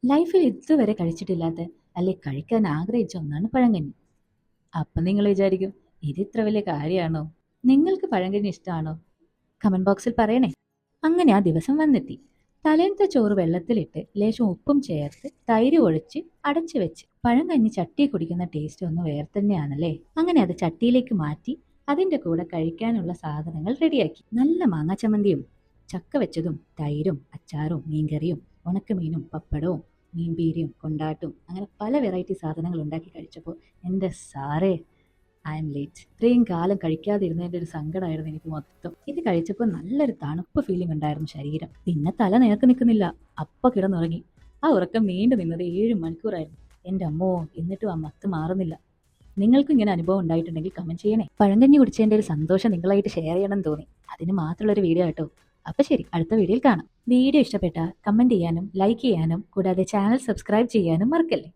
ലൈഫിൽ ഇതുവരെ കഴിച്ചിട്ടില്ലാത്ത അല്ലെ കഴിക്കാൻ ആഗ്രഹിച്ച ഒന്നാണ് പഴങ്കഞ്ഞി. അപ്പം നിങ്ങൾ വിചാരിക്കും, ഇത് ഇത്ര വലിയ കാര്യമാണോ? നിങ്ങൾക്ക് പഴങ്കഞ്ഞി ഇഷ്ടമാണോ? കമന്റ് ബോക്സിൽ പറയണേ. അങ്ങനെ ആ ദിവസം വന്നെത്തി. തലേന്നത്തെ ചോറ് വെള്ളത്തിലിട്ട് ലേശം ഉപ്പും ചേർത്ത് തൈര് ഒഴിച്ച് അടച്ചു വെച്ച് പഴങ്കഞ്ഞി ചട്ടി കുടിക്കുന്ന ടേസ്റ്റ് ഒന്ന് വേറെ തന്നെയാണല്ലേ. അങ്ങനെ അത് ചട്ടിയിലേക്ക് മാറ്റി അതിന്റെ കൂടെ കഴിക്കാനുള്ള സാധനങ്ങൾ റെഡിയാക്കി. നല്ല മാങ്ങാച്ചമ്മന്തിയും ചക്ക വെച്ചതും തൈരും അച്ചാറും മീൻകറിയും ഉണക്കമീനും പപ്പടവും മീൻപീരിയും കൊണ്ടാട്ടും അങ്ങനെ പല വെറൈറ്റി സാധനങ്ങൾ ഉണ്ടാക്കി കഴിച്ചപ്പോൾ എൻ്റെ സാറേ, ഐ എം ലേറ്റ്. ഇത്രയും കാലം കഴിക്കാതിരുന്നതിൻ്റെ ഒരു സങ്കടമായിരുന്നു എനിക്ക് മൊത്തം. ഇത് കഴിച്ചപ്പോൾ നല്ലൊരു തണുപ്പ് ഫീലിംഗ് ഉണ്ടായിരുന്നു ശരീരം. പിന്നെ തല നേർക്ക് നിൽക്കുന്നില്ല, അപ്പ കിടന്നുറങ്ങി. ആ ഉറക്കം നീണ്ടു നിന്നത് 7 മണിക്കൂറായിരുന്നു. എൻ്റെ അമ്മോ, എന്നിട്ടും ആ മത്ത് മാറുന്നില്ല. നിങ്ങൾക്കും ഇങ്ങനെ അനുഭവം ഉണ്ടായിട്ടുണ്ടെങ്കിൽ കമന്റ് ചെയ്യണേ. പഴങ്കഞ്ഞി കുടിച്ചതിൻ്റെ ഒരു സന്തോഷം നിങ്ങളായിട്ട് ഷെയർ ചെയ്യണം തോന്നി. അതിന് മാത്രമുള്ളൊരു വീഡിയോ കേട്ടോ. അപ്പൊ ശരി, അടുത്ത വീഡിയോയിൽ കാണാം. വീഡിയോ ഇഷ്ടപ്പെട്ടാൽ കമന്റ് ചെയ്യാനും ലൈക്ക് ചെയ്യാനും കൂടാതെ ചാനൽ സബ്സ്ക്രൈബ് ചെയ്യാനും മറക്കല്ലേ.